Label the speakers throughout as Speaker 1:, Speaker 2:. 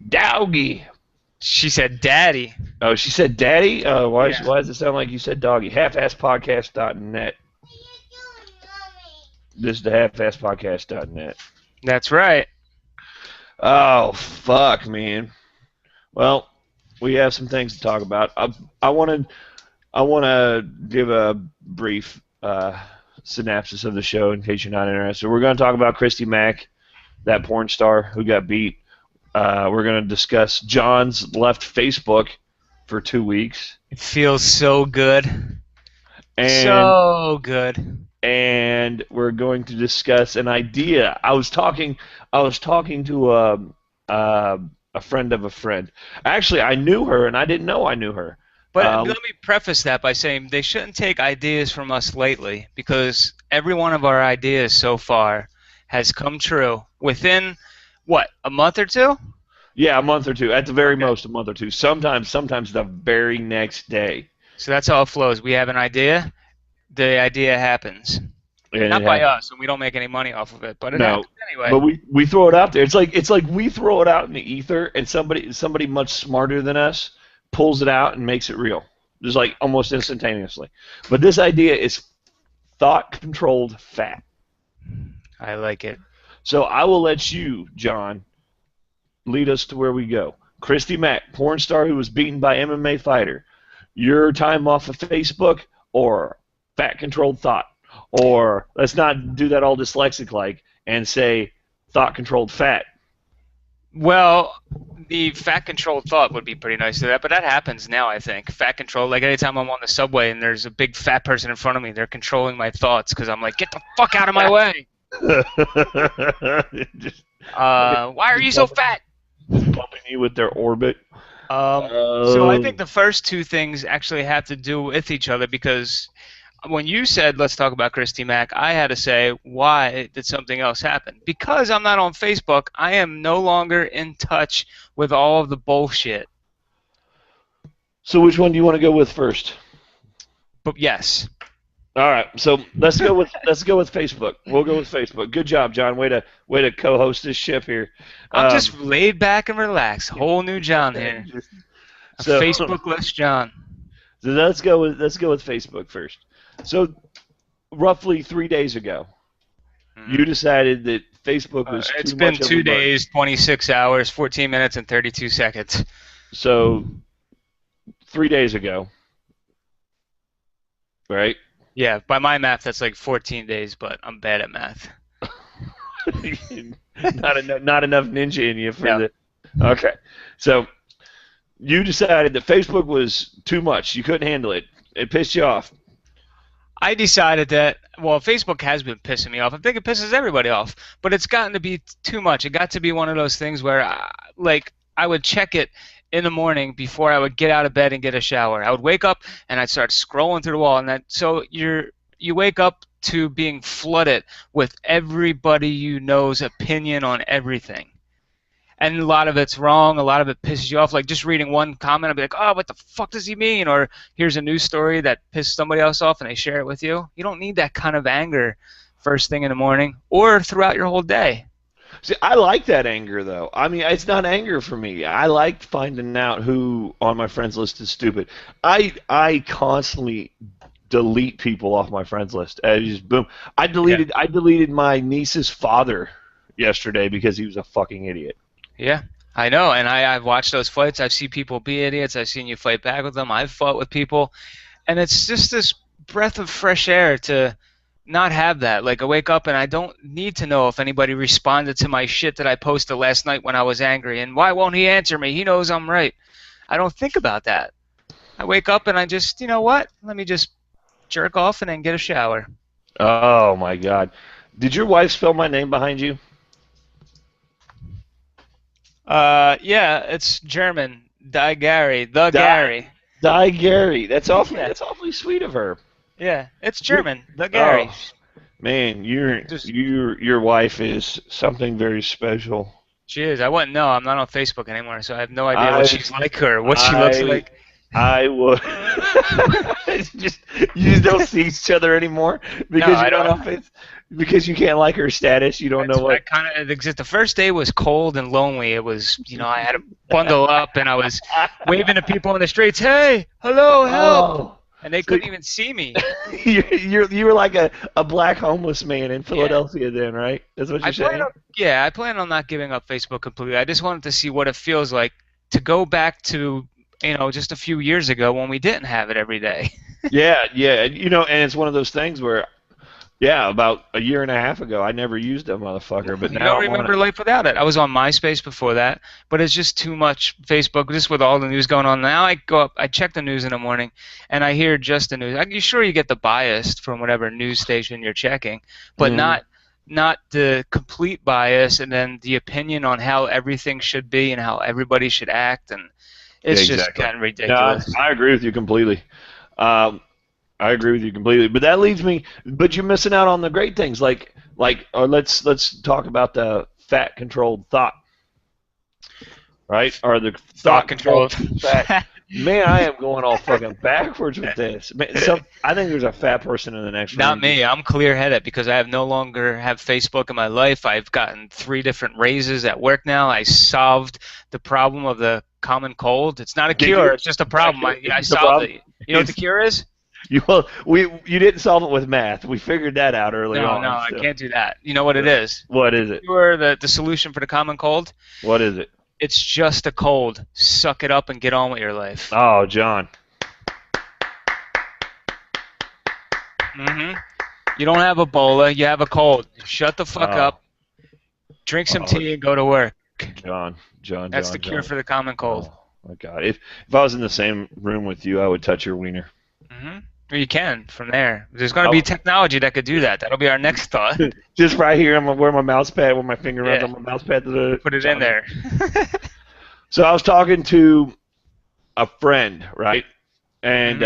Speaker 1: Doggy.
Speaker 2: She said daddy.
Speaker 1: Oh, she said daddy? Why
Speaker 2: Yeah.
Speaker 1: does it sound like you said doggy? Halfassed.podcast.net. This is the halfassed.podcast.net.
Speaker 2: That's right.
Speaker 1: Oh, fuck, man. Well, we have some things to talk about. I want to give a brief synopsis of the show in case you're not interested. We're going to talk about Christy Mack, that porn star who got beat. We're going to discuss John's left Facebook for 2 weeks.
Speaker 2: It feels so good. So good.
Speaker 1: And we're going to discuss an idea. I was talking to a friend of a friend. Actually, I knew her, and I didn't know I knew her.
Speaker 2: But let me preface that by saying they shouldn't take ideas from us lately, because every one of our ideas so far has come true within, what, a month or two?
Speaker 1: Yeah, a month or two. At the very most, a month or two. Sometimes the very next day.
Speaker 2: So that's how it flows. We have an idea, the idea happens.
Speaker 1: And
Speaker 2: Not by us, and we don't make any money off of it, but it happens anyway.
Speaker 1: But we throw it out there. It's like we throw it out in the ether, and somebody much smarter than us pulls it out and makes it real, just like almost instantaneously. But this idea is thought-controlled fat.
Speaker 2: I like it.
Speaker 1: So I will let you, John, lead us to where we go. Christy Mack, porn star who was beaten by MMA fighter. Your time off of Facebook or fat-controlled thought? Or let's not do that all dyslexic-like and say thought-controlled fat.
Speaker 2: Well, the fat-controlled thought would be pretty nice to that, but that happens now, I think. Fat-controlled, like anytime I'm on the subway and there's a big fat person in front of me, they're controlling my thoughts because I'm like, get the fuck out of my way! Why are you so fat?
Speaker 1: Bumping you with their orbit.
Speaker 2: So I think the first two things actually have to do with each other, because when you said, let's talk about Christy Mack, I had to say, why did something else happen? Because I'm not on Facebook, I am no longer in touch with all of the bullshit.
Speaker 1: So which one do you want to go with first?
Speaker 2: But yes.
Speaker 1: All right, so let's go with Facebook. We'll go with Facebook. Good job, John. Way to co-host this ship here.
Speaker 2: I'm just laid back and relaxed. Whole new John here. A Facebook-less John.
Speaker 1: So let's go with Facebook first. So roughly 3 days ago, you decided that Facebook was
Speaker 2: it's
Speaker 1: too
Speaker 2: been
Speaker 1: much of
Speaker 2: 2
Speaker 1: a
Speaker 2: days, 26 hours, 14 minutes, and 32 seconds.
Speaker 1: So 3 days ago, right?
Speaker 2: Yeah, by my math, that's like 14 days, but I'm bad at math.
Speaker 1: not enough ninja in you for the. Okay, so you decided that Facebook was too much. You couldn't handle it. It pissed you off.
Speaker 2: I decided that, well, Facebook has been pissing me off. I think it pisses everybody off, but it's gotten to be too much. It got to be one of those things where, I would check it in the morning before I would get out of bed and get a shower. I would wake up and I'd start scrolling through the wall, so you wake up to being flooded with everybody you know's opinion on everything. And a lot of it's wrong, a lot of it pisses you off. Like just reading one comment, I'll be like, oh, what the fuck does he mean? Or here's a news story that pissed somebody else off and they share it with you. You don't need that kind of anger first thing in the morning or throughout your whole day.
Speaker 1: See, I like that anger, though. I mean, it's not anger for me. I like finding out who on my friends list is stupid. I constantly delete people off my friends list. I just boom. I deleted my niece's father yesterday because he was a fucking idiot.
Speaker 2: Yeah, I know, and I've watched those fights. I've seen people be idiots. I've seen you fight back with them. I've fought with people, and it's just this breath of fresh air to not have that. Like, I wake up and I don't need to know if anybody responded to my shit that I posted last night when I was angry, and why won't he answer me? He knows I'm right. I don't think about that. I wake up and I just, you know what? Let me just jerk off and then get a shower.
Speaker 1: Oh, my God. Did your wife spell my name behind you?
Speaker 2: Yeah, it's German. Gary. Gary.
Speaker 1: Gary. That's awfully sweet of her.
Speaker 2: Yeah, it's German. Gary.
Speaker 1: Oh, man, your wife is something very special.
Speaker 2: She is. I wouldn't know. I'm not on Facebook anymore, so I have no idea what she's like or what she looks like.
Speaker 1: I would. just you just don't see each other anymore because
Speaker 2: No, I don't.
Speaker 1: because you can't like her status. You don't know
Speaker 2: I
Speaker 1: what.
Speaker 2: kind of the first day was cold and lonely. It was, I had to bundle up and I was waving to people in the streets, "Hey, hello, help!"
Speaker 1: Oh,
Speaker 2: And they
Speaker 1: so
Speaker 2: couldn't even see me.
Speaker 1: you were like a black homeless man in
Speaker 2: Yeah.
Speaker 1: Philadelphia then, right? That's what you're saying?
Speaker 2: I plan on not giving up Facebook completely. I just wanted to see what it feels like to go back to, just a few years ago when we didn't have it every day.
Speaker 1: Yeah, yeah. And it's one of those things where, yeah, about a year and a half ago, I never used that motherfucker, but
Speaker 2: You
Speaker 1: now
Speaker 2: don't
Speaker 1: I'm on
Speaker 2: remember
Speaker 1: it.
Speaker 2: life without it. I was on MySpace before that, but it's just too much Facebook, just with all the news going on. Now I go up, I check the news in the morning, and I hear just the news. You sure you get the bias from whatever news station you're checking, but
Speaker 1: Mhm.
Speaker 2: not the complete bias, and then the opinion on how everything should be and how everybody should act, and
Speaker 1: Yeah,
Speaker 2: it's just
Speaker 1: exactly.
Speaker 2: gotten
Speaker 1: No,
Speaker 2: ridiculous.
Speaker 1: I agree with you completely. Um, I agree with you completely. But that leads me. But you're missing out on the great things, or let's talk about the fat controlled thought, right? Or the
Speaker 2: Thought
Speaker 1: thought controlled
Speaker 2: controlled.
Speaker 1: fat. Man, I am going all fucking backwards with this. Man, I think there's a fat person in the next
Speaker 2: Not
Speaker 1: room.
Speaker 2: me. I'm clear-headed because I have no longer have Facebook in my life. I've gotten 3 different raises at work now. I solved the problem of the common cold. It's not a
Speaker 1: Did
Speaker 2: cure.
Speaker 1: you?
Speaker 2: It's just a problem. I
Speaker 1: It's the
Speaker 2: solved
Speaker 1: problem.
Speaker 2: it. You know what the cure is?
Speaker 1: You didn't solve it with math. We figured that out early
Speaker 2: No,
Speaker 1: on.
Speaker 2: I
Speaker 1: So,
Speaker 2: can't do that. You know what it is?
Speaker 1: what is it?
Speaker 2: Cure, the solution for the common cold?
Speaker 1: What is it?
Speaker 2: It's just a cold. Suck it up and get on with your life.
Speaker 1: Oh, John.
Speaker 2: hmm You don't have Ebola. You have a cold. Shut the fuck
Speaker 1: Oh,
Speaker 2: up. Drink some
Speaker 1: oh,
Speaker 2: tea and go to work.
Speaker 1: John.
Speaker 2: That's the cure for the common cold.
Speaker 1: Oh my God! If I was in the same room with you, I would touch your wiener.
Speaker 2: Or you can from there. There's going to be technology that could do that. That'll be our next thought.
Speaker 1: Just right here, I'm gonna wear my mouse pad where my finger runs
Speaker 2: Yeah.
Speaker 1: on my mouse pad.
Speaker 2: Put it in there.
Speaker 1: So I was talking to a friend, right? And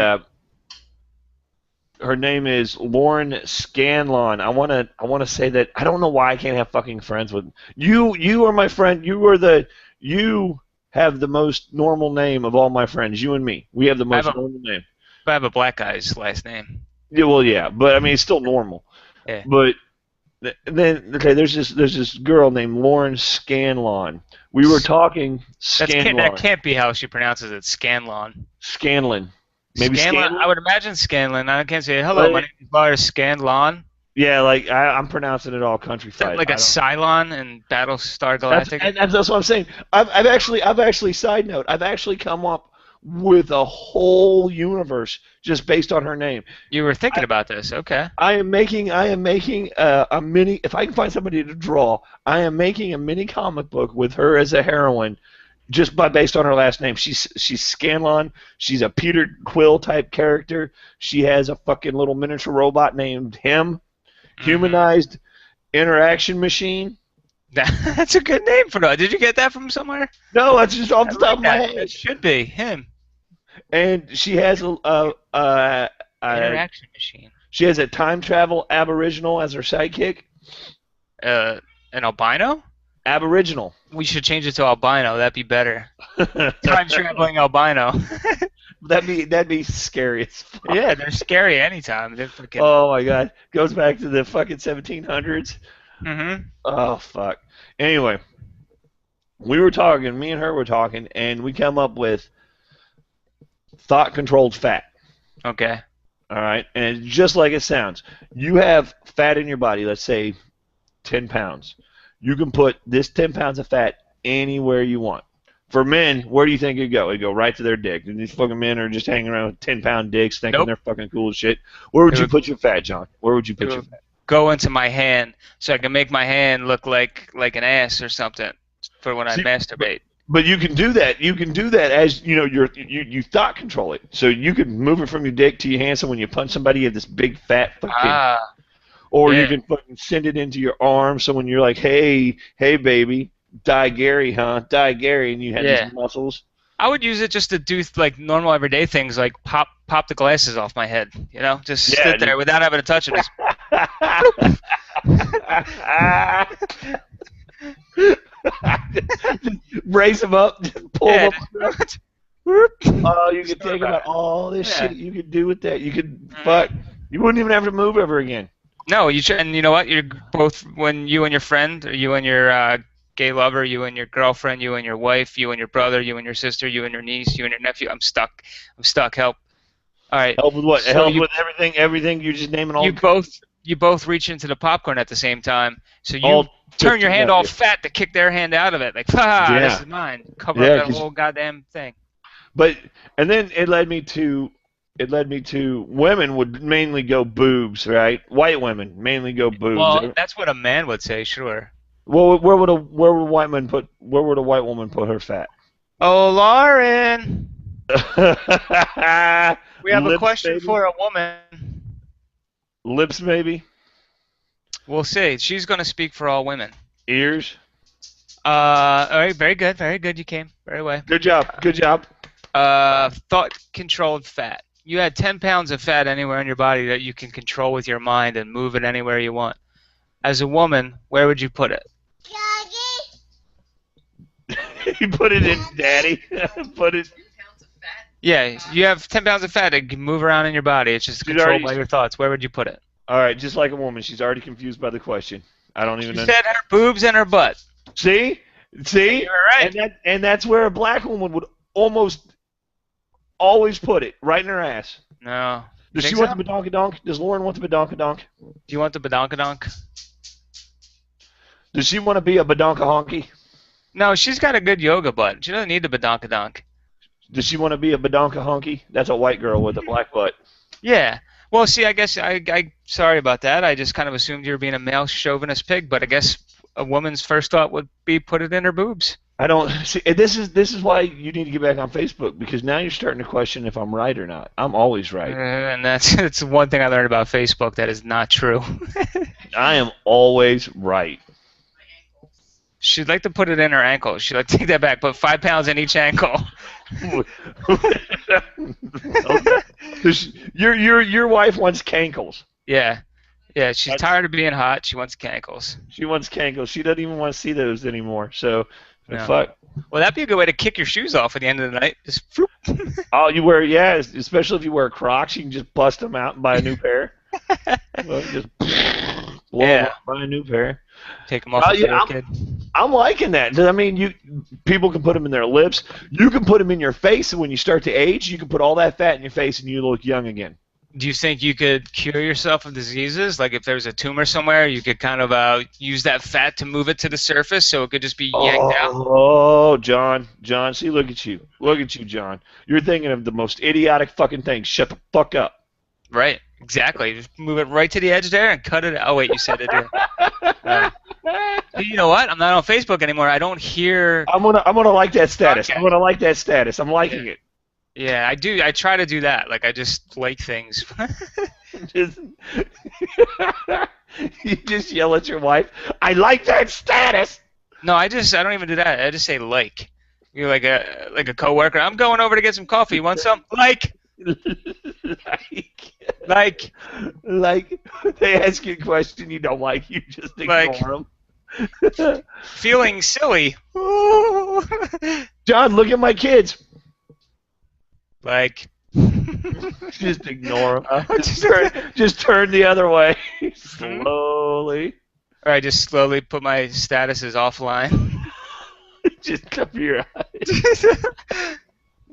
Speaker 1: her name is Lauren Scanlon. I wanna say that I don't know why I can't have fucking friends with you. You are my friend. You have the most normal name of all my friends. You and me. We have the most normal name.
Speaker 2: I have a black guy's last name.
Speaker 1: Yeah, well, yeah, but I mean it's still normal.
Speaker 2: Yeah.
Speaker 1: But then okay, there's this girl named Lauren Scanlon. We were talking Scanlon.
Speaker 2: That can't be how she pronounces it. Scanlon.
Speaker 1: Scanlon. Maybe
Speaker 2: Scanlon. I would imagine Scanlon. I can't say hello. My name is Lars Scanlon.
Speaker 1: Yeah, like I'm pronouncing it all countrified.
Speaker 2: Like a Cylon in Battlestar Galactica.
Speaker 1: That's what I'm saying. I've actually side note. I've actually come up with a whole universe just based on her name.
Speaker 2: You were thinking about this, okay?
Speaker 1: I am making a mini. If I can find somebody to draw, I am making a mini comic book with her as a heroine, just based on her last name. She's Scanlon. She's a Peter Quill type character. She has a fucking little miniature robot named Him, humanized interaction machine.
Speaker 2: That's a good name for that. Did you get that from somewhere?
Speaker 1: No, that's just off the top of my head.
Speaker 2: It should be Him.
Speaker 1: And she has
Speaker 2: Interaction machine.
Speaker 1: She has a time travel Aboriginal as her sidekick.
Speaker 2: An albino?
Speaker 1: Aboriginal.
Speaker 2: We should change it to albino. That'd be better. Time traveling albino.
Speaker 1: That'd be scary as fuck.
Speaker 2: Yeah, they're scary anytime. They're freaking...
Speaker 1: Oh my God, goes back to the fucking 1700s. Oh fuck. Anyway, me and her were talking, and we come up with thought-controlled fat.
Speaker 2: Okay.
Speaker 1: All right, and it's just like it sounds. You have fat in your body, let's say 10 pounds. You can put this 10 pounds of fat anywhere you want. For men, where do you think it'd go? It'd go right to their dick. And these fucking men are just hanging around with 10-pound dicks thinking they're fucking cool as shit. Where would you put your fat, John? Where would you put your fat?
Speaker 2: Go into my hand so I can make my hand look like an ass or something for when I masturbate.
Speaker 1: But you can do that. You can do that as you thought control it. So you can move it from your dick to your hand. So when you punch somebody, you have this big fat fucking. Or you can fucking send it into your arm. So when you're like, hey baby, die Gary, huh? Die Gary, and you have these muscles.
Speaker 2: I would use it just to do like normal everyday things, like pop the glasses off my head. Just sit there without having to touch them.
Speaker 1: Just raise them up, just pull them up. Oh, you could think about all this shit you could do with that. You could fuck. You wouldn't even have to move ever again.
Speaker 2: No, and you know what? You're both, when you and your friend, or you and your gay lover, you and your girlfriend, you and your wife, you and your brother, you and your sister, you and your niece, you and your nephew. I'm stuck. Help. All right.
Speaker 1: Help with what?
Speaker 2: So
Speaker 1: Help with everything. Everything. You're just naming all.
Speaker 2: You both reach into the popcorn at the same time. So you turn your hand all fat to kick their hand out of it. Like, this is mine. Cover up that whole goddamn thing.
Speaker 1: But and then it led me to women would mainly go boobs, right? White women mainly go boobs.
Speaker 2: Well, that's what a man would say, sure.
Speaker 1: Well, where would a white woman put her fat?
Speaker 2: Oh, Lauren. We have
Speaker 1: Lips,
Speaker 2: a question
Speaker 1: maybe?
Speaker 2: for a woman.
Speaker 1: Lips, maybe.
Speaker 2: We'll see. She's going to speak for all women.
Speaker 1: Ears.
Speaker 2: All right. Very good. Very good. You came. Very well.
Speaker 1: Good job. Good job.
Speaker 2: Thought-controlled fat. You had 10 pounds of fat anywhere in your body that you can control with your mind and move it anywhere you want. As a woman, where would you put it?
Speaker 1: You put it in, Daddy. Put it.
Speaker 2: Yeah, you have 10 pounds of fat that can move around in your body. It's just controlled by your thoughts. Where would you put it?
Speaker 1: All right, just like a woman, she's already confused by the question. I don't even know.
Speaker 2: She said her boobs and her butt.
Speaker 1: See?
Speaker 2: You're right.
Speaker 1: And that's where a black woman would almost always put it, right in her ass.
Speaker 2: No.
Speaker 1: Does she want the badonkadonk? Does Lauren want the badonkadonk?
Speaker 2: Do you want the badonkadonk?
Speaker 1: Does she want to be a badonkahonky?
Speaker 2: No, she's got a good yoga butt. She doesn't need the badonkadonk.
Speaker 1: Does she want to be a badonkahonky? That's a white girl with a black butt.
Speaker 2: Yeah. Well, see, I guess I sorry about that. I just kind of assumed you were being a male chauvinist pig, but I guess a woman's first thought would be put it in her boobs.
Speaker 1: I don't see. This is why you need to get back on Facebook, because now you're starting to question if I'm right or not. I'm always right.
Speaker 2: And that's one thing I learned about Facebook that is not true.
Speaker 1: I am always right.
Speaker 2: She'd like to put it in her ankle. She'd like to take that back. Put 5 pounds in each ankle.
Speaker 1: Okay. Your wife wants cankles.
Speaker 2: Yeah. Yeah, she's tired of being hot. She wants cankles.
Speaker 1: She wants cankles. She doesn't even want to see those anymore. So,
Speaker 2: No.
Speaker 1: fuck.
Speaker 2: Well, that'd be a good way to kick your shoes off at the end of the night. Just
Speaker 1: Oh, you wear, especially if you wear Crocs, you can just bust them out and buy a new pair. Well, just blow them up, buy a new pair.
Speaker 2: Take them off the kid.
Speaker 1: I'm liking that. I mean, people can put them in their lips. You can put them in your face, and when you start to age, you can put all that fat in your face, and you look young again.
Speaker 2: Do you think you could cure yourself of diseases? Like if there's a tumor somewhere, you could kind of use that fat to move it to the surface so it could just be yanked out?
Speaker 1: Oh, John, see, look at you, John. You're thinking of the most idiotic fucking thing. Shut the fuck up.
Speaker 2: Right, exactly. Just move it right to the edge there and cut it. Oh wait, you said it. You know what? I'm not on Facebook anymore. I don't hear.
Speaker 1: I'm gonna like that status.
Speaker 2: Okay.
Speaker 1: I'm gonna like that status. I'm liking it.
Speaker 2: Yeah, I do. I try to do that. Like I just like things.
Speaker 1: You just yell at your wife. I like that status.
Speaker 2: No, I don't even do that. I just say like. You're like a coworker. I'm going over to get some coffee. You want some? Like. Like
Speaker 1: they ask you a question you don't like, you just ignore them.
Speaker 2: Feeling silly.
Speaker 1: John, look at my kids.
Speaker 2: Like.
Speaker 1: Just ignore them. Just turn the other way. Slowly.
Speaker 2: Or I just slowly put my statuses offline.
Speaker 1: Just cover your eyes.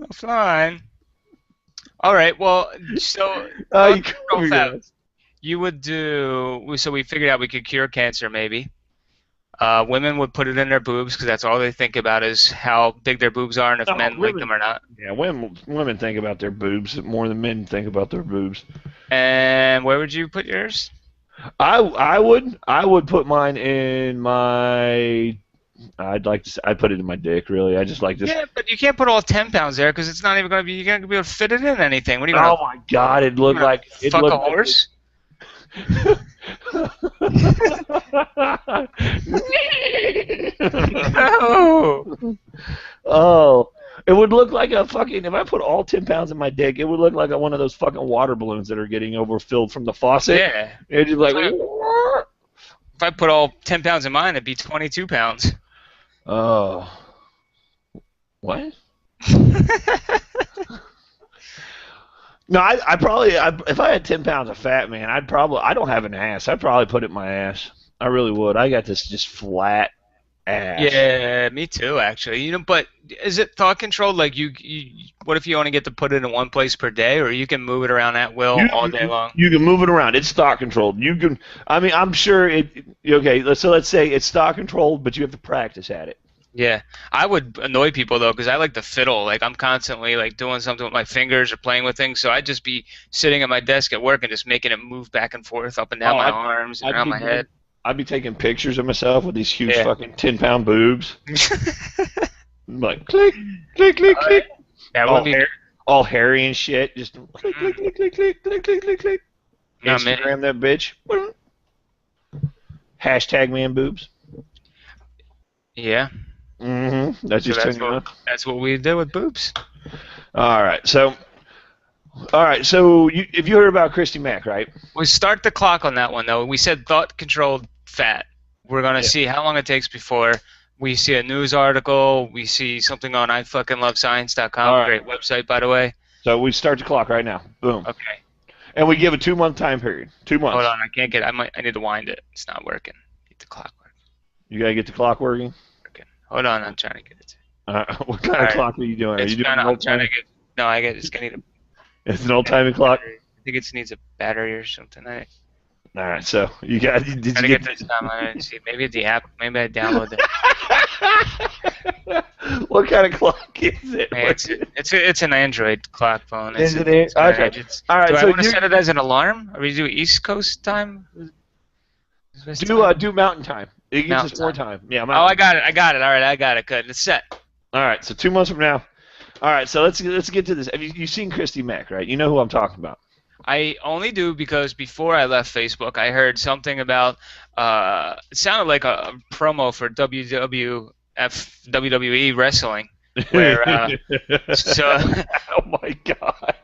Speaker 2: Offline. All right. Well, so you would do. So we figured out we could cure cancer, maybe. Women would put it in their boobs because that's all they think about is how big their boobs are and if men like them or not.
Speaker 1: Yeah, women think about their boobs more than men think about their boobs.
Speaker 2: And where would you put yours?
Speaker 1: I would put mine in my. I'd put it in my dick. Really, I just like this.
Speaker 2: Yeah, but you can't put all 10 pounds there because it's not even going to be. You're going to be able to fit it in anything. What are you going to?
Speaker 1: Oh my God! It looked like
Speaker 2: fuck a horse. No.
Speaker 1: Oh, it would look like a fucking. If I put all 10 pounds in my dick, it would look like one of those fucking water balloons that are getting overfilled from the faucet.
Speaker 2: Yeah.
Speaker 1: It'd just like.
Speaker 2: If I put all 10 pounds in mine, it'd be 22 pounds.
Speaker 1: Oh. What? No, I probably if I had 10 pounds of fat, man, I don't have an ass. I'd probably put it in my ass. I really would. I got this just flat ass.
Speaker 2: Yeah, me too, actually. But is it thought controlled? Like what if you only get to put it in one place per day, or you can move it around at will all day long?
Speaker 1: You can move it around. It's thought controlled. You can. I mean, I'm sure it. Okay, let's say it's thought controlled, but you have to practice at it.
Speaker 2: Yeah, I would annoy people though, because I like to fiddle. Like I'm constantly like doing something with my fingers or playing with things. So I'd just be sitting at my desk at work and just making it move back and forth, up and down my arms and around my head.
Speaker 1: I'd be taking pictures of myself with these huge fucking 10-pound boobs. Like click, click, click, click.
Speaker 2: That would be
Speaker 1: all hairy and shit. Just click, click, click, click, click, click, click, click, click. Instagram that bitch. Hashtag man boobs.
Speaker 2: Yeah.
Speaker 1: Mm-hmm.
Speaker 2: That's what we did with boobs.
Speaker 1: All right. So if you heard about Christy Mack, right?
Speaker 2: We start the clock on that one though. We said thought-controlled fat. We're gonna see how long it takes before we see a news article. We see something on ifuckinglovescience.com. Right. Great website, by the way.
Speaker 1: So we start the clock right now. Boom.
Speaker 2: Okay.
Speaker 1: And we give a 2-month time period. 2 months.
Speaker 2: Hold on, I can't get. I need to wind it. It's not working. Get the clock working.
Speaker 1: You gotta get the clock working.
Speaker 2: Hold on, I'm trying to get it.
Speaker 1: What kind of clock are you doing? Are you doing an old time?
Speaker 2: It's gonna need a.
Speaker 1: It's an old timey clock.
Speaker 2: I think it needs a battery or something. All
Speaker 1: right, so you got. Did you
Speaker 2: get this time? Let's see. Maybe the app. Maybe I downloaded
Speaker 1: it. What kind of clock is it?
Speaker 2: It's an Android clock phone.
Speaker 1: Is it? Okay.
Speaker 2: All right. Do I want to set it as an alarm? Or we do East Coast time?
Speaker 1: Do Mountain Time. It gives us more time. Yeah.
Speaker 2: Oh, I got it. All right, I got it. Good. It's set.
Speaker 1: All right. So 2 months from now. All right. So let's get to this. Have you've seen Christy Mack, right? You know who I'm talking about.
Speaker 2: I only do because before I left Facebook, I heard something about. It sounded like a promo for WWE wrestling. Where
Speaker 1: oh my God.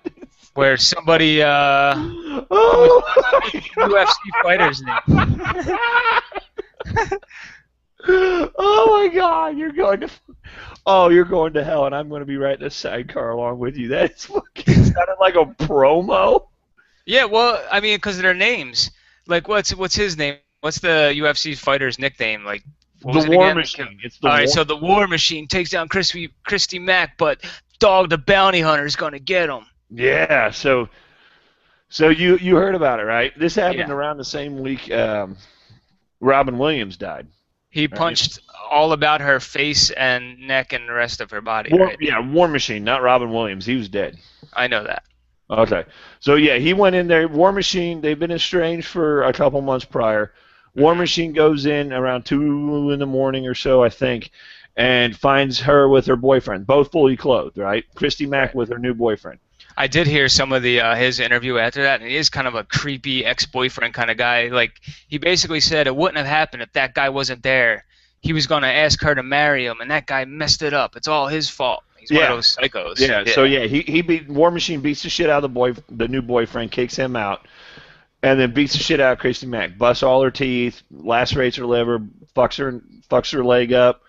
Speaker 2: Where somebody UFC fighter's name.
Speaker 1: Oh my God, you're going to hell, and I'm going to be right in the sidecar along with you. That's fucking sounded like a promo.
Speaker 2: Yeah, well, I mean, because of their names. Like, what's his name? What's the UFC fighter's nickname? Like,
Speaker 1: the War Machine.
Speaker 2: All right, so the War Machine takes down Christy Mack, but Dog the Bounty Hunter is going to get him.
Speaker 1: Yeah, so you heard about it, right? This happened around the same week Robin Williams died.
Speaker 2: He punched all about her face and neck and the rest of her body, right?
Speaker 1: Yeah, War Machine, not Robin Williams. He was dead.
Speaker 2: I know that.
Speaker 1: Okay. So, yeah, he went in there. War Machine, they've been estranged for a couple months prior. War Machine goes in around 2 in the morning or so, I think, and finds her with her boyfriend, both fully clothed, right? Christy Mack with her new boyfriend.
Speaker 2: I did hear some of the his interview after that, and he is kind of a creepy ex-boyfriend kind of guy. Like, he basically said it wouldn't have happened if that guy wasn't there. He was going to ask her to marry him, and that guy messed it up. It's all his fault. He's one of those psychos.
Speaker 1: Yeah. So he War Machine beats the shit out of the new boyfriend, kicks him out, and then beats the shit out of Christy Mack, busts all her teeth, lacerates her liver, fucks her leg up,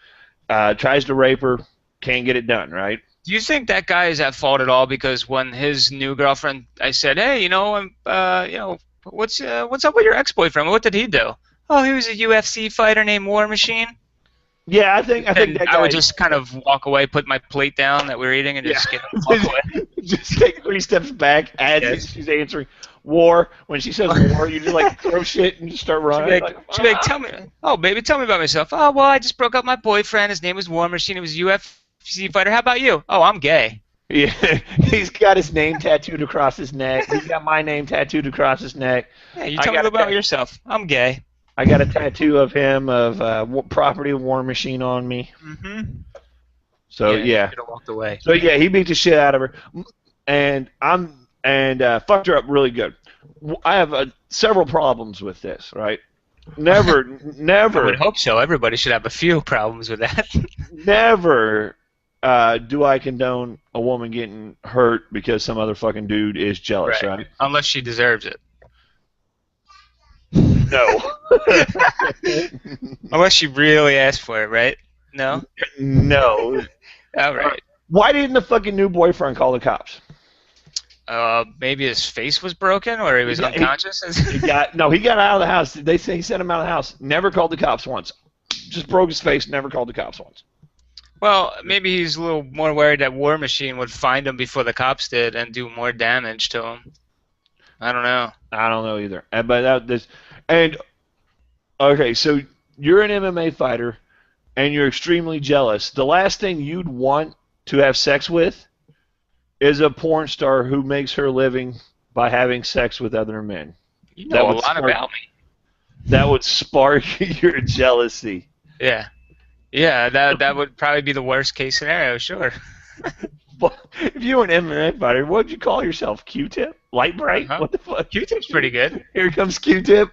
Speaker 1: tries to rape her, can't get it done, right?
Speaker 2: Do you think that guy is at fault at all? Because when his new girlfriend, I said, "Hey, what's up with your ex-boyfriend? What did he do?" "Oh, he was a UFC fighter named War Machine."
Speaker 1: Yeah, I think that guy,
Speaker 2: I would just kind of walk away, put my plate down that we're eating, and just walk away.
Speaker 1: Just take 3 steps back as she's answering war. When she says war, you just like throw shit and just start running.
Speaker 2: She'd be like, "Tell me, baby, tell me about myself." "Oh, well, I just broke up my boyfriend. His name was War Machine. He was a UFC fighter. How about you?" "Oh, I'm gay."
Speaker 1: Yeah, he's got his name tattooed across his neck. He's got my name tattooed across his neck.
Speaker 2: Yeah, you tell me about yourself. "I'm gay."
Speaker 1: I got a tattoo of him of property of War Machine on me.
Speaker 2: Mm-hmm.
Speaker 1: So
Speaker 2: yeah. Should have walked away.
Speaker 1: So yeah, he beat the shit out of her, and fucked her up really good. I have several problems with this, right? Never.
Speaker 2: I would hope so. Everybody should have a few problems with that.
Speaker 1: Never do I condone a woman getting hurt because some other fucking dude is jealous, right?
Speaker 2: Unless she deserves it.
Speaker 1: No.
Speaker 2: Unless she really asked for it, right? No?
Speaker 1: No.
Speaker 2: All right.
Speaker 1: Why didn't the fucking new boyfriend call the cops?
Speaker 2: Maybe his face was broken or he was unconscious.
Speaker 1: He got out of the house. They say he sent him out of the house. Never called the cops once. Just broke his face. Never called the cops once.
Speaker 2: Well, maybe he's a little more worried that War Machine would find him before the cops did and do more damage to him. I don't know.
Speaker 1: I don't know either. Okay, so you're an MMA fighter and you're extremely jealous. The last thing you'd want to have sex with is a porn star who makes her living by having sex with other men.
Speaker 2: You know a lot about me.
Speaker 1: That would spark your jealousy.
Speaker 2: Yeah. Yeah, that would probably be the worst case scenario, sure.
Speaker 1: If you were an MMA fighter, what would you call yourself? Q-tip? Light bright?
Speaker 2: Uh-huh.
Speaker 1: What the fuck?
Speaker 2: Q-tip's pretty good.
Speaker 1: Here comes Q-tip.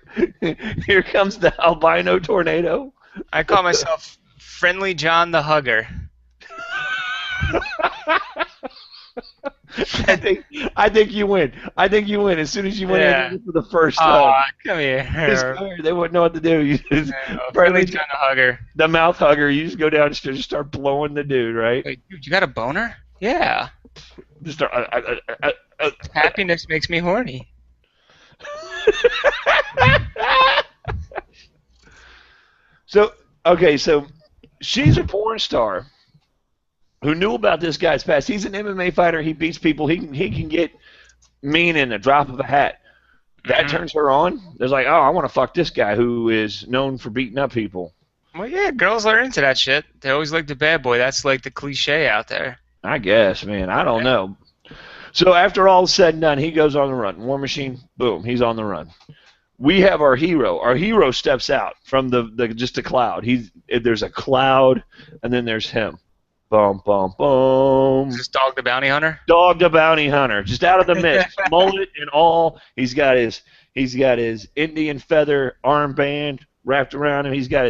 Speaker 1: Here comes the albino tornado.
Speaker 2: I call myself Friendly John the Hugger.
Speaker 1: I think you win. I think you win as soon as you went in for the first
Speaker 2: hug. Come here.
Speaker 1: They wouldn't know what to do. You just,
Speaker 2: Friendly John the Hugger.
Speaker 1: The mouth hugger. You just go down and just start blowing the dude, right?
Speaker 2: Wait, dude, you got a boner? Yeah.
Speaker 1: Just start.
Speaker 2: Happiness makes me horny.
Speaker 1: So she's a porn star who knew about this guy's past. He's an MMA fighter. He beats people. He can get mean in a drop of a hat. That turns her on. There's like, oh, I want to fuck this guy who is known for beating up people.
Speaker 2: Well, yeah, girls are into that shit. They always like the bad boy. That's like the cliche out there.
Speaker 1: I guess, man. I don't know. So after all is said and done, he goes on the run. War Machine, boom, he's on the run. We have our hero. Our hero steps out from just a cloud. There's a cloud, and then there's him. Boom, boom, boom.
Speaker 2: Is this Dog the Bounty Hunter?
Speaker 1: Dog the Bounty Hunter, just out of the mist, mullet and all. He's got his Indian feather armband wrapped around him. He's got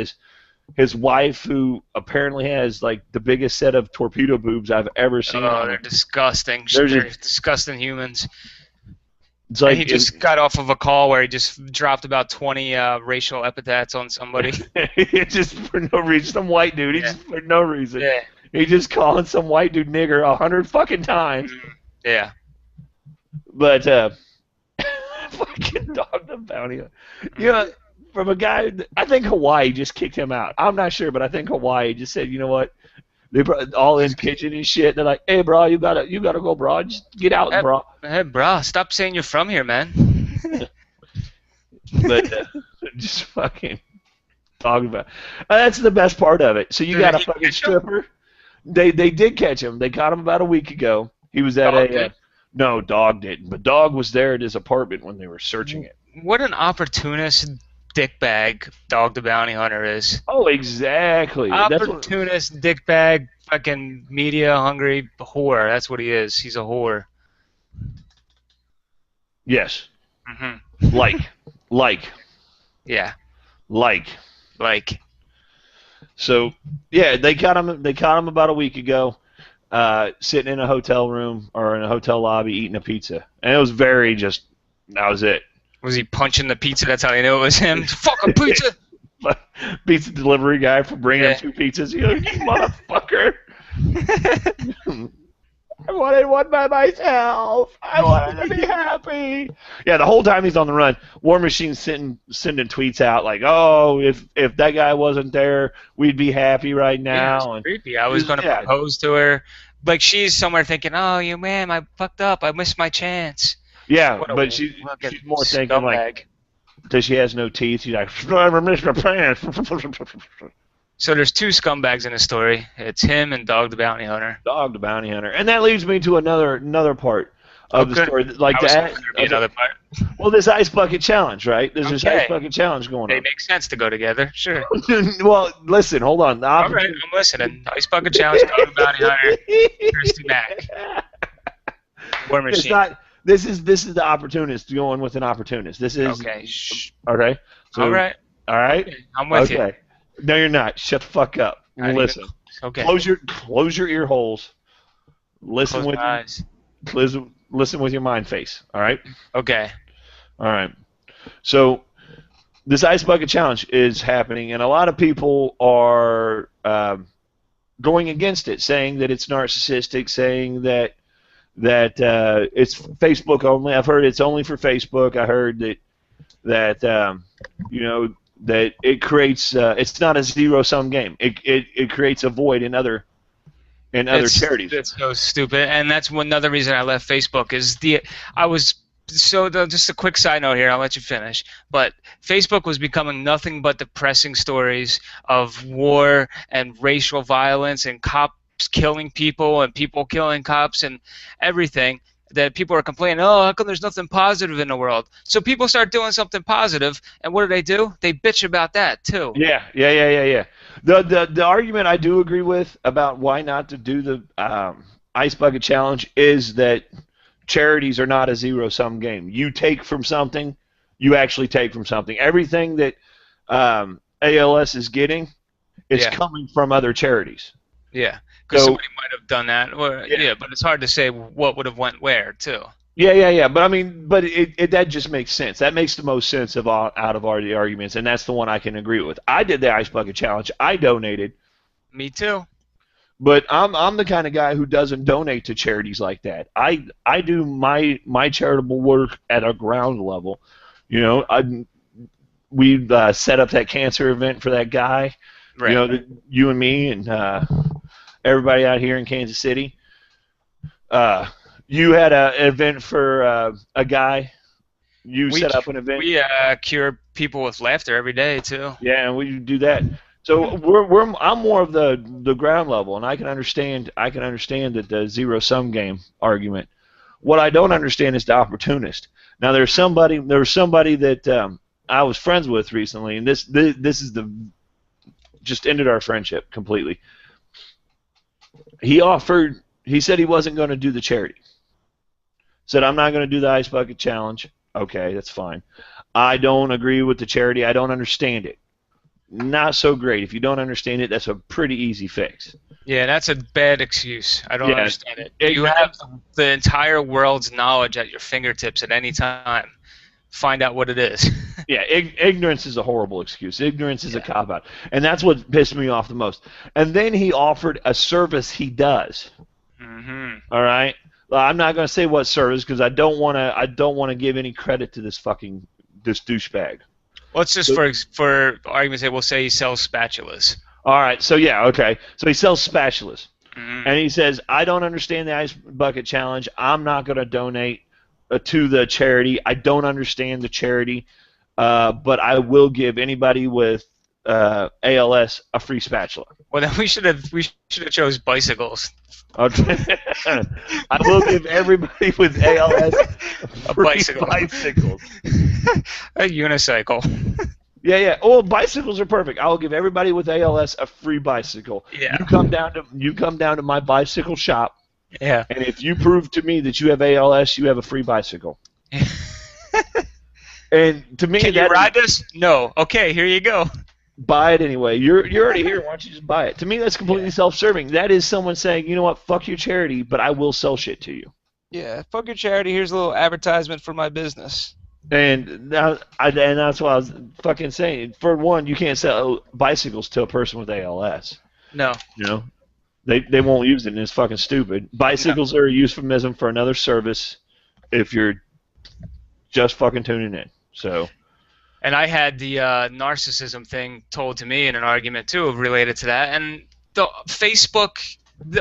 Speaker 1: his wife, who apparently has like the biggest set of torpedo boobs I've ever seen.
Speaker 2: Oh, they're disgusting. They're disgusting humans.
Speaker 1: It's like
Speaker 2: he just got off of a call where he just dropped about 20 racial epithets on somebody.
Speaker 1: Just for no reason, some white dude. Just for no reason.
Speaker 2: Yeah.
Speaker 1: He just calling some white dude nigger 100 fucking times.
Speaker 2: Yeah.
Speaker 1: But fucking Dog the Bounty Hunter. You know, from a guy, I think Hawaii just kicked him out. I'm not sure, but I think Hawaii just said, you know what? They all in pitching and shit. They're like, hey, bro, you gotta go, bro. Just get out, bro.
Speaker 2: Hey, bro, stop saying you're from here, man.
Speaker 1: But just fucking talking about. That's the best part of it. So you got a fucking stripper. They did catch him. They caught him about a week ago. He was at no, Dog didn't. But Dog was there at his apartment when they were searching it.
Speaker 2: What an opportunist dickbag Dog the Bounty Hunter is.
Speaker 1: Oh, exactly.
Speaker 2: Opportunist dickbag, fucking media hungry whore. That's what he is. He's a whore.
Speaker 1: Yes.
Speaker 2: Mm-hmm.
Speaker 1: Like.
Speaker 2: Yeah.
Speaker 1: Like. So yeah, they caught him about a week ago, sitting in a hotel room or in a hotel lobby eating a pizza, and it was that was it.
Speaker 2: Was he punching the pizza? That's how you knew it was him. Fucking pizza.
Speaker 1: Pizza delivery guy for bringing him 2 pizzas. You motherfucker. I wanted one by myself. I wanted to be happy. Yeah, the whole time he's on the run, War Machine's sending tweets out like, "Oh, if that guy wasn't there, we'd be happy right now."
Speaker 2: Yeah, creepy. I was going to propose to her, like she's somewhere thinking, "Oh, you man, I fucked up. I missed my chance."
Speaker 1: Yeah, but she's more thinking like, because she has no teeth. She's like, "I never missed my pants."
Speaker 2: So there's 2 scumbags in the story. It's him and Dog the Bounty Hunter.
Speaker 1: Dog the Bounty Hunter, and that leads me to another part of the story. Like
Speaker 2: another part.
Speaker 1: Well, this ice bucket challenge, right? There's this ice bucket challenge going on.
Speaker 2: They make sense to go together, sure.
Speaker 1: Well, listen, hold on.
Speaker 2: All right, I'm listening. Ice bucket challenge, Dog the Bounty Hunter, Christy Mack, War Machine.
Speaker 1: This is the opportunist going with an opportunist. This is
Speaker 2: okay.
Speaker 1: Okay. So,
Speaker 2: all right.
Speaker 1: Okay.
Speaker 2: I'm with you.
Speaker 1: No, you're not. Shut the fuck up. Listen.
Speaker 2: Okay.
Speaker 1: Close your ear holes. Listen with
Speaker 2: my eyes.
Speaker 1: Listen with your mind face. All right.
Speaker 2: Okay.
Speaker 1: All right. So this ice bucket challenge is happening, and a lot of people are going against it, saying that it's narcissistic, saying that it's Facebook only. I've heard it's only for Facebook. I heard that you know, that it creates it's not a zero-sum game. It creates a void in other charities.
Speaker 2: It's so stupid, and that's another reason I left Facebook. Just a quick side note here. I'll let you finish. But Facebook was becoming nothing but depressing stories of war and racial violence and cops killing people and people killing cops and everything. That people are complaining, oh, how come there's nothing positive in the world? So people start doing something positive, and what do? They bitch about that too.
Speaker 1: Yeah. The argument I do agree with about why not to do the ice bucket challenge is that charities are not a zero-sum game. You take from something, you actually take from something. Everything that ALS is getting is coming from other charities.
Speaker 2: Yeah, because somebody might have done that. Or, but it's hard to say what would have went where, too.
Speaker 1: Yeah. But I mean, that just makes sense. That makes the most sense out of all the arguments, and that's the one I can agree with. I did the ice bucket challenge. I donated.
Speaker 2: Me too.
Speaker 1: But I'm the kind of guy who doesn't donate to charities like that. I do my charitable work at a ground level. You know, we set up that cancer event for that guy. Right. You know, you and me and everybody out here in Kansas City. You had an event for a guy. We set up an event.
Speaker 2: We cure people with laughter every day too.
Speaker 1: Yeah, and we do that. So I'm more of the ground level, and I can understand that the zero-sum game argument. What I don't understand is the opportunist. Now there was somebody that I was friends with recently, and this is just ended our friendship completely. He said he wasn't going to do the charity. Said, I'm not going to do the ice bucket challenge. Okay, that's fine. I don't agree with the charity. I don't understand it. Not so great. If you don't understand it, that's a pretty easy fix.
Speaker 2: Yeah, that's a bad excuse. I don't understand it. You have the entire world's knowledge at your fingertips at any time. Find out what it is.
Speaker 1: Yeah, ignorance is a horrible excuse. Ignorance is a cop-out. And that's what pissed me off the most. And then he offered a service he does. Mm-hmm. All right? Well, I'm not going to say what service because I don't want to give any credit to this douchebag.
Speaker 2: Let's just, for argument's sake, we'll say he sells spatulas.
Speaker 1: All right, so okay. So he sells spatulas. Mm-hmm. And he says, I don't understand the ice bucket challenge. I'm not going to donate to the charity. I don't understand the charity, but I will give anybody with ALS a free spatula.
Speaker 2: Well, then we should have chose bicycles.
Speaker 1: I will give everybody with ALS a bicycles.
Speaker 2: A unicycle.
Speaker 1: Yeah. Oh, bicycles are perfect. I will give everybody with ALS a free bicycle. Yeah. You come down to my bicycle shop.
Speaker 2: Yeah.
Speaker 1: And if you prove to me that you have ALS, you have a free bicycle. And to me,
Speaker 2: can you ride this? No. Okay, here you go.
Speaker 1: Buy it anyway. You're already here. Why don't you just buy it? To me, that's completely self-serving. That is someone saying, you know what, fuck your charity, but I will sell shit to you.
Speaker 2: Yeah, fuck your charity. Here's a little advertisement for my business.
Speaker 1: And that's what I was fucking saying. For one, you can't sell bicycles to a person with ALS.
Speaker 2: No.
Speaker 1: You know, they won't use it, and it's fucking stupid. Bicycles are a euphemism for another service. If you're just fucking tuning in, so.
Speaker 2: And I had the narcissism thing told to me in an argument, too, related to that. And the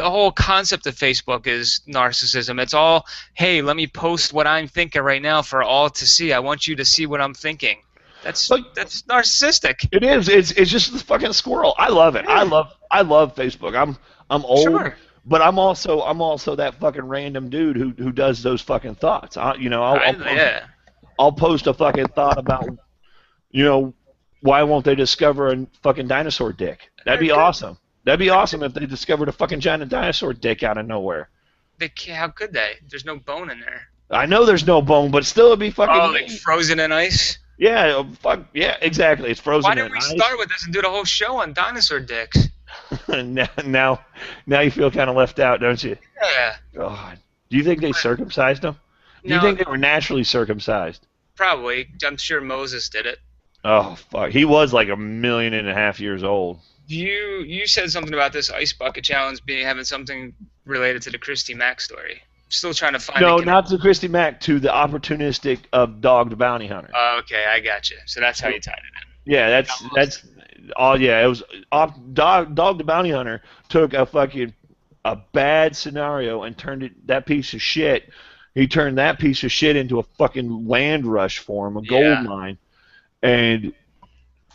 Speaker 2: whole concept of Facebook is narcissism. It's all, hey, let me post what I'm thinking right now for all to see. I want you to see what I'm thinking. That's narcissistic.
Speaker 1: It is. It's just the fucking squirrel. I love it. Yeah. I love Facebook. I'm old, sure. But I'm also that fucking random dude who does those fucking thoughts. I'll post a fucking thought about, you know, why won't they discover a fucking dinosaur dick? That'd be awesome. That'd be awesome if they discovered a fucking giant dinosaur dick out of nowhere.
Speaker 2: How could they? There's no bone in there.
Speaker 1: I know there's no bone, but still it'd be fucking.
Speaker 2: Oh, like frozen in ice?
Speaker 1: Yeah, fuck. Yeah, exactly. It's frozen in ice.
Speaker 2: Why didn't we start with this and do the whole show on dinosaur dicks?
Speaker 1: now you feel kind of left out, don't you?
Speaker 2: Yeah.
Speaker 1: God. Do you think they circumcised them? Do you think they were naturally circumcised?
Speaker 2: Probably. I'm sure Moses did it.
Speaker 1: Oh, fuck. He was like 1.5 million years old.
Speaker 2: You said something about this ice bucket challenge having something related to the Christy Mack story. Still trying to find
Speaker 1: No,
Speaker 2: the
Speaker 1: not to Christy Mack, to the opportunistic of Dog the Bounty Hunter.
Speaker 2: Okay, I got you. So that's how you tied it in.
Speaker 1: Yeah, that's all. Yeah, it was Dog the Bounty Hunter took a bad scenario and that piece of shit. He turned that piece of shit into a fucking land rush for him, a gold mine, and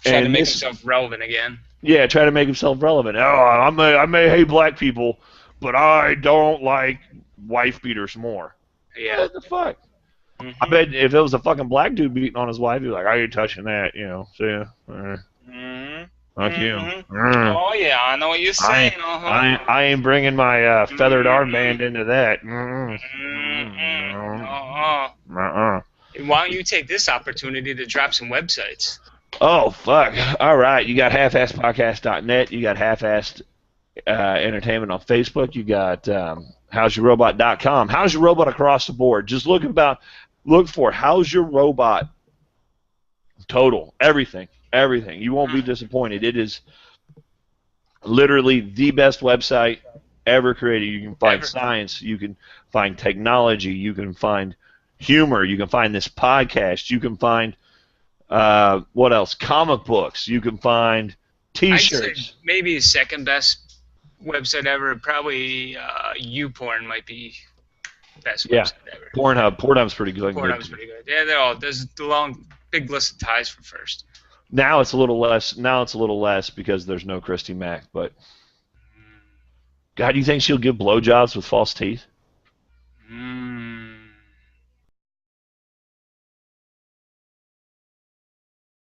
Speaker 2: trying to make himself relevant again.
Speaker 1: Yeah, try to make himself relevant. Oh, I may hate black people, but I don't like wife beaters more.
Speaker 2: Yeah.
Speaker 1: What the fuck? Mm-hmm. I bet if it was a fucking black dude beating on his wife, he'd be like, I ain't touching that, you know. So, fuck you.
Speaker 2: Oh, yeah, I know what you're saying.
Speaker 1: I ain't bringing my feathered armband into that.
Speaker 2: Why don't you take this opportunity to drop some websites?
Speaker 1: Oh, fuck. All right. You got halfassedpodcast.net. You got Halfassed Entertainment on Facebook. You got howsyourrobot.com. How's Your Robot across the board. Just look for How's Your Robot total. Everything. You won't be disappointed. It is literally the best website ever created. You can find science. You can find technology. You can find humor. You can find this podcast. You can find what else? Comic books. You can find T-shirts.
Speaker 2: I'd say maybe second best website ever. Probably YouPorn might be best website ever.
Speaker 1: Pornhub's pretty good.
Speaker 2: Pornhub's pretty good. Yeah, there's the long, big list of ties for first.
Speaker 1: Now it's a little less because there's no Christy Mack. But God, do you think she'll give blowjobs with false teeth?